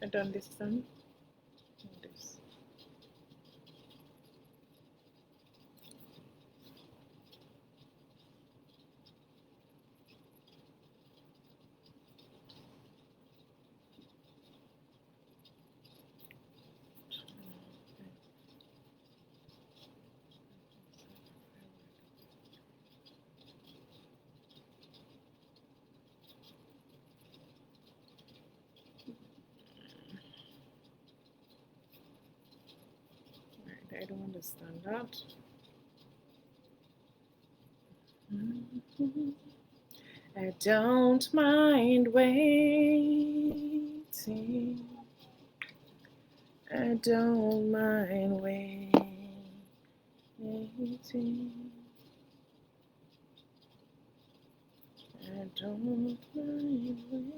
I done this one. This. I don't understand that. I don't mind waiting. I don't mind waiting. I don't mind waiting.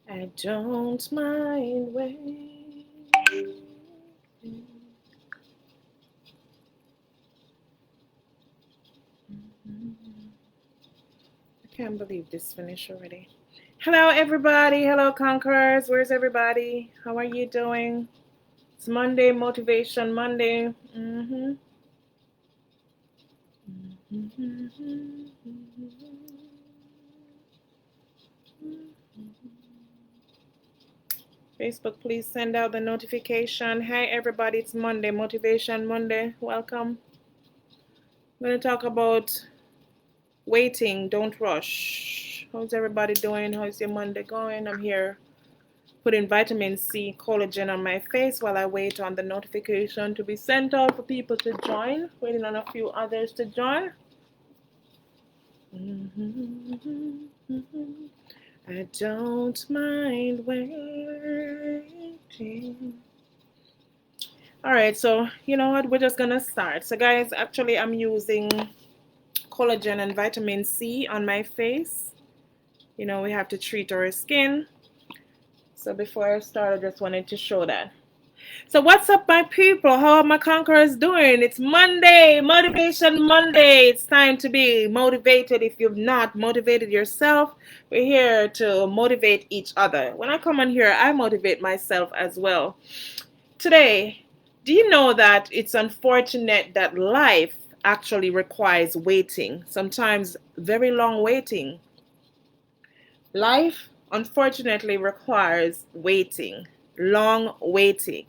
I don't mind waiting. I can't believe this finished already. Hello, everybody. Hello, Conquerors. Where's everybody? How are you doing? It's Monday, Motivation Monday. Facebook, please send out the notification. Hi, everybody. It's Monday, Motivation Monday. Welcome. I'm going to talk about waiting. Don't rush. How's everybody doing? How's your Monday going? I'm here putting vitamin C collagen on my face while I wait on the notification to be sent out for people to join. Waiting on a few others to join. I don't mind waiting. All right, so you know what? We're just gonna start. So guys, actually I'm using collagen and vitamin C on my face. You know, we have to treat our skin. So before I start, I just wanted to show that. So what's up, my people? How are my conquerors doing? It's Monday, Motivation Monday. It's time to be motivated. If you've not motivated yourself, we're here to motivate each other. When I come on here, I motivate myself as well. Today, do you know that it's unfortunate that life actually requires waiting? Sometimes very long waiting. Life unfortunately requires waiting, long waiting.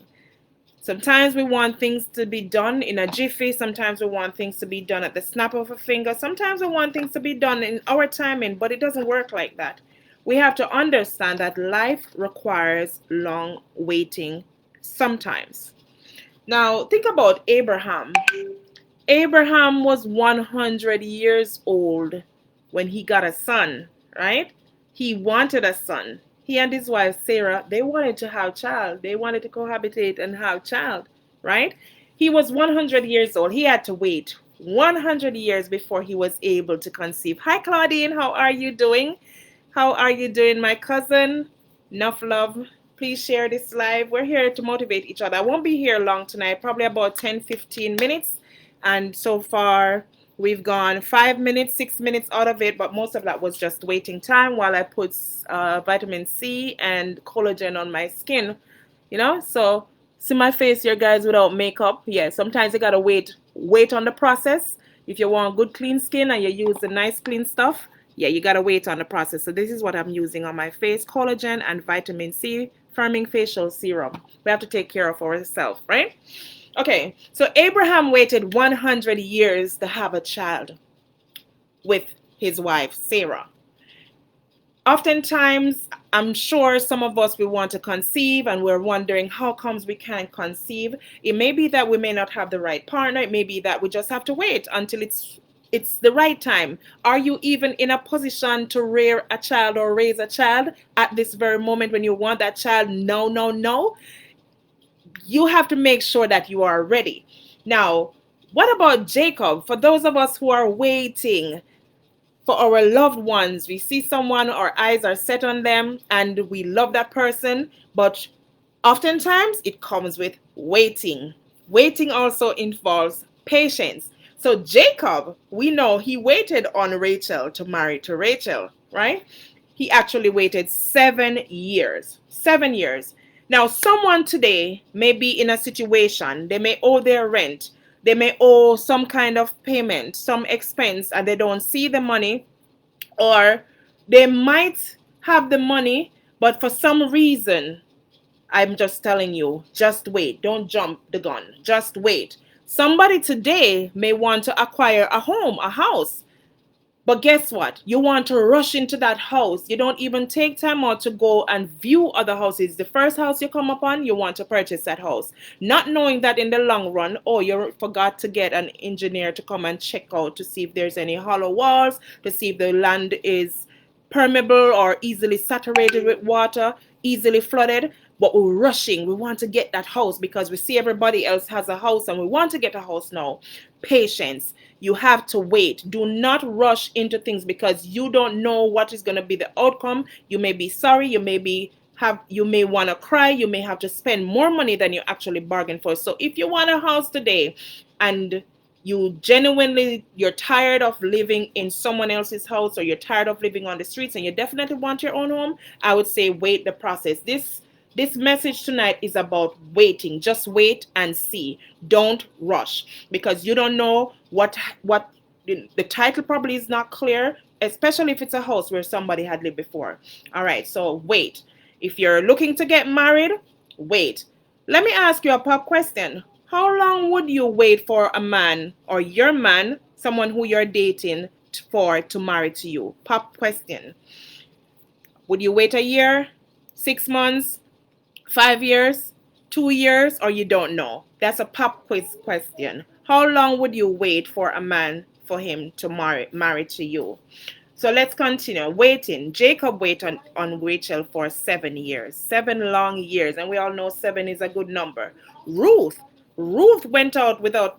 Sometimes we want things to be done in a jiffy. Sometimes we want things to be done at the snap of a finger. Sometimes we want things to be done in our timing, but it doesn't work like that. We have to understand that life requires long waiting sometimes. Now, think about Abraham. Abraham was 100 years old when he got a son, right? He wanted a son. He and his wife Sarah, they wanted to have child. They wanted to cohabitate and have child, right? He was 100 years old. He had to wait 100 years before he was able to conceive. Hi Claudine, how are you doing? How are you doing, my cousin? Enough love. Please share this live. We're here to motivate each other. I won't be here long tonight, probably about 10-15 minutes. And so far, we've gone 5 minutes, 6 minutes out of it, but most of that was just waiting time while I put vitamin C and collagen on my skin, So see my face here, guys, without makeup. Yeah, sometimes you gotta wait on the process. If you want good clean skin and you use the nice clean stuff, yeah, you gotta wait on the process. So this is what I'm using on my face: collagen and vitamin C, firming facial serum. We have to take care of ourselves, right? Okay, so Abraham waited 100 years to have a child with his wife Sarah. Oftentimes, I'm sure some of us, we want to conceive and we're wondering how comes we can't conceive. It may be that we may not have the right partner. It may be that we just have to wait until it's the right time. Are you even in a position to rear a child or raise a child at this very moment when you want that child? No, no, no. You have to make sure that you are ready. Now, what about Jacob? For those of us who are waiting for our loved ones, we see someone, our eyes are set on them, and we love that person, but oftentimes it comes with waiting. Waiting also involves patience. So Jacob, we know he waited on Rachel to marry to Rachel, right? He actually waited 7 years. 7 years. Now, someone today may be in a situation, they may owe their rent, they may owe some kind of payment, some expense, and they don't see the money, or they might have the money, but for some reason, I'm just telling you, just wait. Don't jump the gun. Just wait. Somebody today may want to acquire a home, a house. But guess what? You want to rush into that house. You don't even take time out to go and view other houses. The first house you come upon, you want to purchase that house. Not knowing that in the long run, oh, you forgot to get an engineer to come and check out to see if there's any hollow walls, to see if the land is permeable or easily saturated with water, easily flooded. But we're rushing. We want to get that house because we see everybody else has a house and we want to get a house now. Patience. You have to wait. Do not rush into things because you don't know what is going to be the outcome. You may be sorry. You may want to cry. You may have to spend more money than you actually bargained for. So if you want a house today and you're tired of living in someone else's house, or you're tired of living on the streets and you definitely want your own home, I would say wait the process. This message tonight is about waiting. Just wait and see. Don't rush because you don't know what the title probably is not clear, especially if it's a house where somebody had lived before. All right, so wait. If you're looking to get married, wait. Let me ask you a pop question. How long would you wait for a man or your man, someone who you're dating, to marry to you? Pop question. Would you wait a year, 6 months, 5 years, 2 years, or you don't know? That's a pop quiz question. How long would you wait for a man for him to marry to you? So let's continue. Waiting. Jacob waited on Rachel for 7 years, 7 long years, and we all know seven is a good number. Ruth. Ruth went on without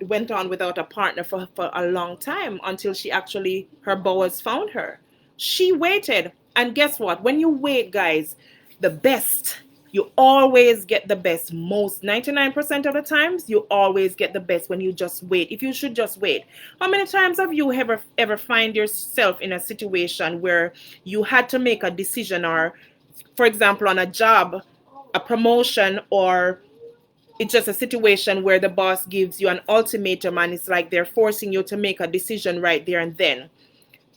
a partner for a long time until her Boaz found her. She waited, and guess what? When you wait, guys, the best You always get the best. Most 99% of the times, you always get the best when you just wait. If you should just wait. How many times have you ever find yourself in a situation where you had to make a decision, or for example on a job, a promotion, or it's just a situation where the boss gives you an ultimatum and it's like they're forcing you to make a decision right there and then.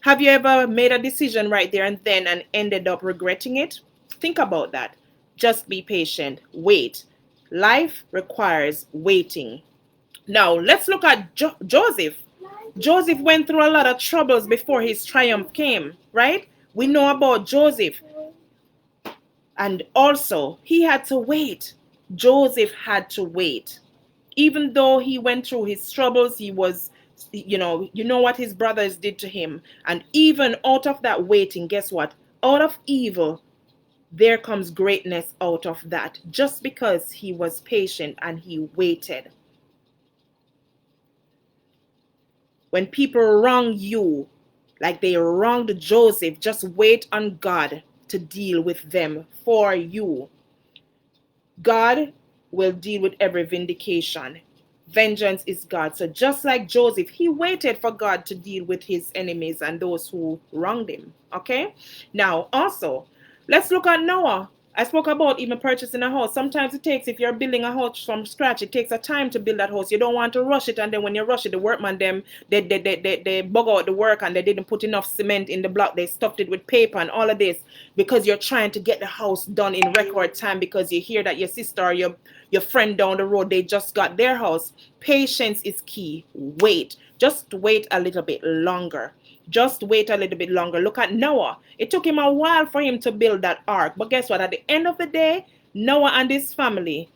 Have you ever made a decision right there and then and ended up regretting it? Think about that. Just be patient. Wait. Life requires waiting. Now, let's look at Joseph. Joseph went through a lot of troubles before his triumph came, right? We know about Joseph. And also, he had to wait. Joseph had to wait. Even though he went through his troubles, he was, you know what his brothers did to him. And even out of that waiting, guess what? Out of evil, there comes greatness out of that. Just because he was patient and he waited. When people wrong you, like they wronged Joseph, just wait on God to deal with them for you. God will deal with every vindication. Vengeance is God. So just like Joseph, he waited for God to deal with his enemies and those who wronged him. Okay? Now, also, let's look at Noah. I spoke about even purchasing a house. Sometimes it takes, if you're building a house from scratch, it takes a time to build that house. You don't want to rush it, and then when you rush it, the workman them they bug out the work and they didn't put enough cement in the block. They stuffed it with paper and all of this because you're trying to get the house done in record time because you hear that your sister or your friend down the road, they just got their house. Patience is key. Wait. Just wait a little bit longer. Just wait a little bit longer. Look at Noah. It took him a while for him to build that ark. But guess what? At the end of the day, Noah and his family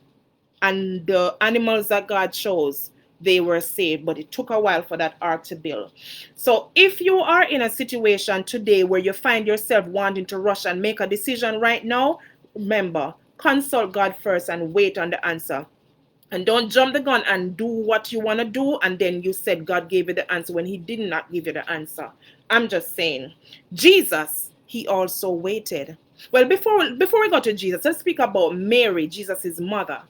and the animals that God chose, they were saved. But it took a while for that ark to build. So if you are in a situation today where you find yourself wanting to rush and make a decision right now, remember, consult God first and wait on the answer. And don't jump the gun and do what you want to do. And then you said God gave you the answer when he did not give you the answer. I'm just saying. Jesus, he also waited. Well, before we go to Jesus, let's speak about Mary, Jesus' mother.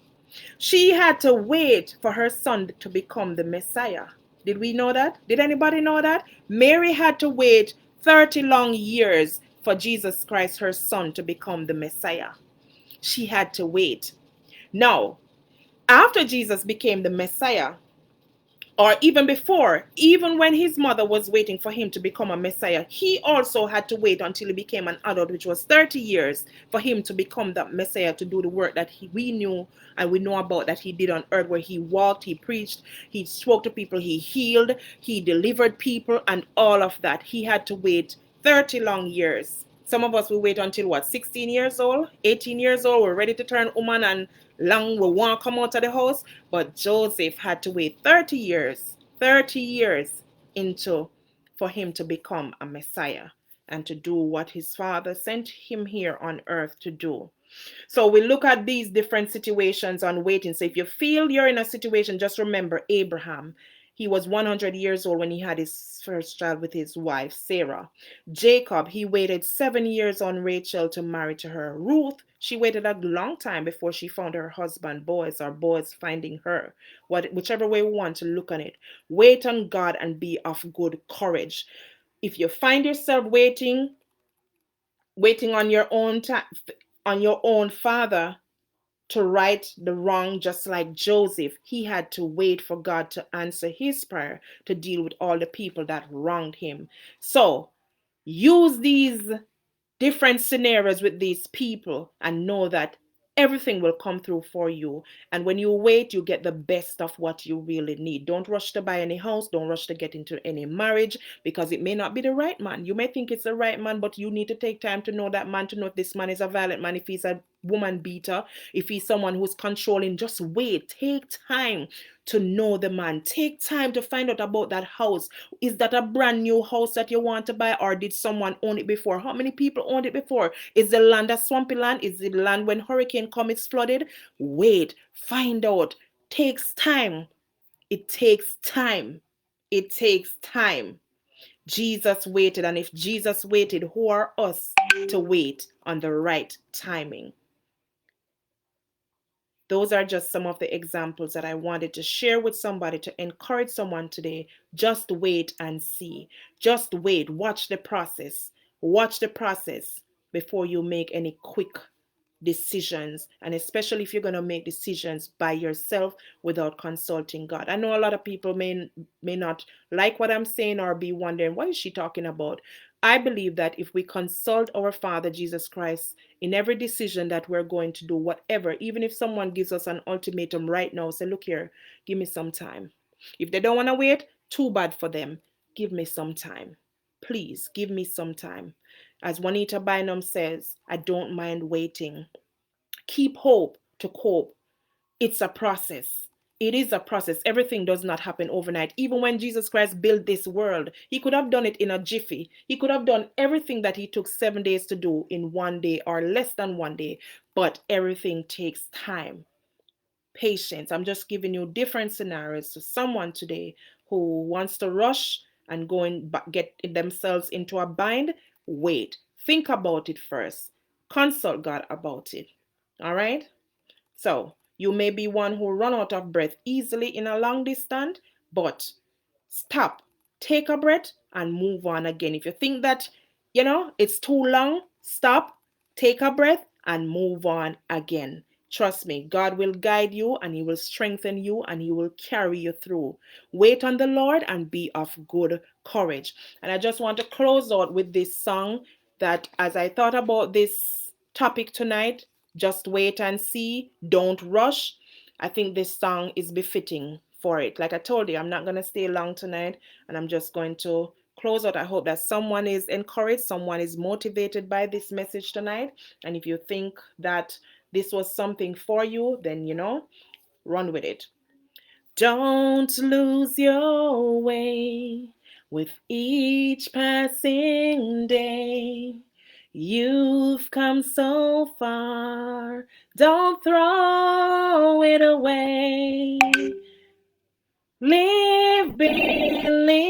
She had to wait for her son to become the Messiah. Did we know that? Did anybody know that? Mary had to wait 30 long years for Jesus Christ, her son, to become the Messiah. She had to wait. Now, after Jesus became the Messiah, or even before, even when his mother was waiting for him to become a Messiah, he also had to wait until he became an adult, which was 30 years for him to become that Messiah, to do the work that we knew and we know about that he did on earth, where he walked, he preached, he spoke to people, he healed, he delivered people, and all of that. He had to wait 30 long years. Some of us will wait until what, 16 years old, 18 years old, we're ready to turn woman and long we want to come out of the house. But Joseph had to wait 30 years into for him to become a Messiah and to do what his father sent him here on earth to do. So we look at these different situations on waiting. So if you feel you're in a situation, just remember Abraham. He was 100 years old when he had his first child with his wife, Sarah. Jacob, he waited 7 years on Rachel to marry to her. Ruth, she waited a long time before she found her husband, Boaz, or Boaz finding her. Whichever way we want to look on it. Wait on God and be of good courage. If you find yourself waiting on your own time, on your own father to right the wrong, just like Joseph, he had to wait for God to answer his prayer to deal with all the people that wronged him. So use these different scenarios with these people and know that everything will come through for you. And when you wait, you get the best of what you really need. Don't rush to buy any house. Don't rush to get into any marriage, because it may not be the right man. You may think it's the right man, but you need to take time to know that man, to know if this man is a violent man, if he's a woman beater, if he's someone who's controlling. Just wait. Take time to know the man. Take time to find out about that house. Is that a brand new house that you want to buy, or did someone own it before? How many people owned it before? Is the land a swampy land? Is the land when hurricane come it's flooded? Wait, find out. Takes time. It takes time. It takes time. Jesus waited, and if Jesus waited, who are us to wait on the right timing? Those are just some of the examples that I wanted to share with somebody to encourage someone today. Just wait and see. Just wait. Watch the process. Watch the process before you make any quick decisions, and especially if you're going to make decisions by yourself without consulting God. I know a lot of people may not like what I'm saying or be wondering, what is she talking about? I believe that if we consult our Father Jesus Christ in every decision that we're going to do, whatever, even if someone gives us an ultimatum right now, say, look here, give me some time. If they don't want to wait, too bad for them. Give me some time. Please give me some time. As Juanita Bynum says, I don't mind waiting. Keep hope to cope. It's a process. It is a process. Everything does not happen overnight. Even when Jesus Christ built this world, he could have done it in a jiffy. He could have done everything that he took 7 days to do in 1 day or less than 1 day. But everything takes time. Patience. I'm just giving you different scenarios to someone today who wants to rush and go and get themselves into a bind. Wait. Think about it first. Consult God about it. All right? So, you may be one who run out of breath easily in a long distance, but stop, take a breath, and move on again. If you think that, it's too long, stop, take a breath, and move on again. Trust me, God will guide you and he will strengthen you and he will carry you through. Wait on the Lord and be of good courage. And I just want to close out with this song that, as I thought about this topic tonight, just wait and see, don't rush. I think this song is befitting for it. Like I told you, I'm not going to stay long tonight and I'm just going to close out. I hope that someone is encouraged, someone is motivated by this message tonight. And if you think that this was something for you, then, run with it. Don't lose your way with each passing day. You've come so far, don't throw it away. Live believing,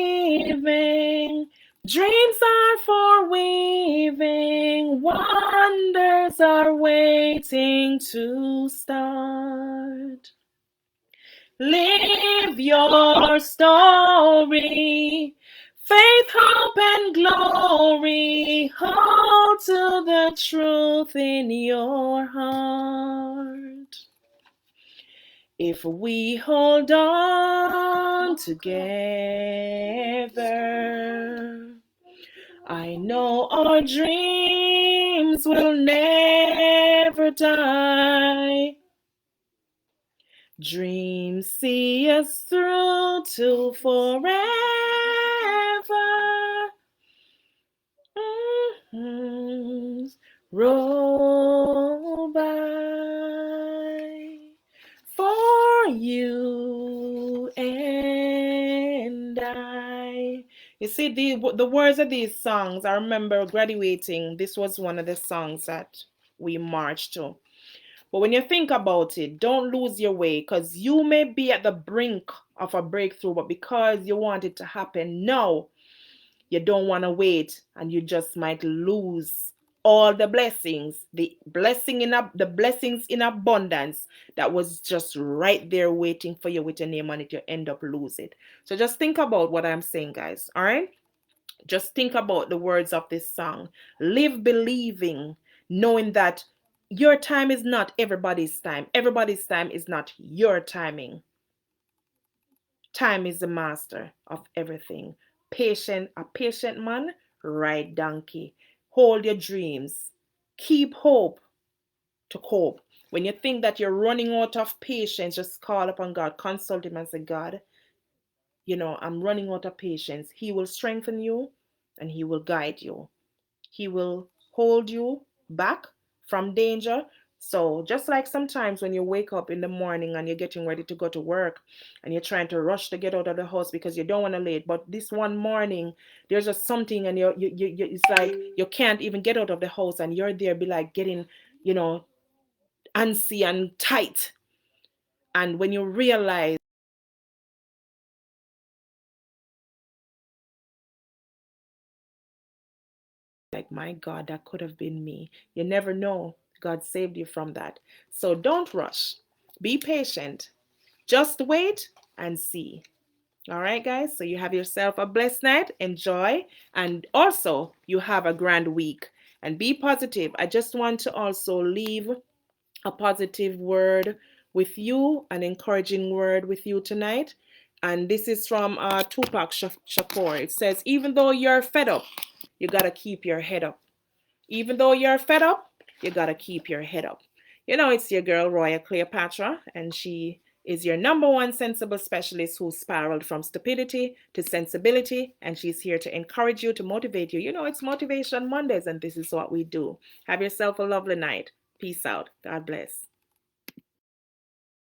dreams are for weaving, wonders are waiting to start. Live your story, faith, hope, and glory. Hold to the truth in your heart. If we hold on together, I know our dreams will never die. Dreams see us through to forever. Roll by for you and I. You see, the words of these songs, I remember graduating, this was one of the songs that we marched to. But when you think about it, don't lose your way, because you may be at the brink of a breakthrough, but because you want it to happen now, you don't want to wait, and you just might lose all the blessings, the blessings in abundance that was just right there waiting for you with your name on it. You end up losing it. So just think about what I'm saying, guys. All right? Just think about the words of this song. Live believing, knowing that your time is not everybody's time. Everybody's time is not your timing. Time is the master of everything. A patient man, ride donkey. Hold your dreams. Keep hope to cope. When you think that you're running out of patience, just call upon God. Consult him and say, God, I'm running out of patience. He will strengthen you and he will guide you. He will hold you back from danger. So just like sometimes when you wake up in the morning and you're getting ready to go to work and you're trying to rush to get out of the house because you don't want to late, but this one morning there's just something and you it's like you can't even get out of the house and you're there be like getting, antsy and tight. And when you realize, like, my God, that could have been me. You never know. God saved you from that. So don't rush. Be patient. Just wait and see. All right, guys. So you have yourself a blessed night. Enjoy. And also, you have a grand week. And be positive. I just want to also leave a positive word with you, an encouraging word with you tonight. And this is from Tupac Shakur. It says, even though you're fed up, you got to keep your head up. Even though you're fed up, you got to keep your head up. You know, it's your girl, Royal Cleopatra, and she is your number one sensible specialist who spiraled from stupidity to sensibility, and she's here to encourage you, to motivate you. You know, it's Motivation Mondays, and this is what we do. Have yourself a lovely night. Peace out. God bless.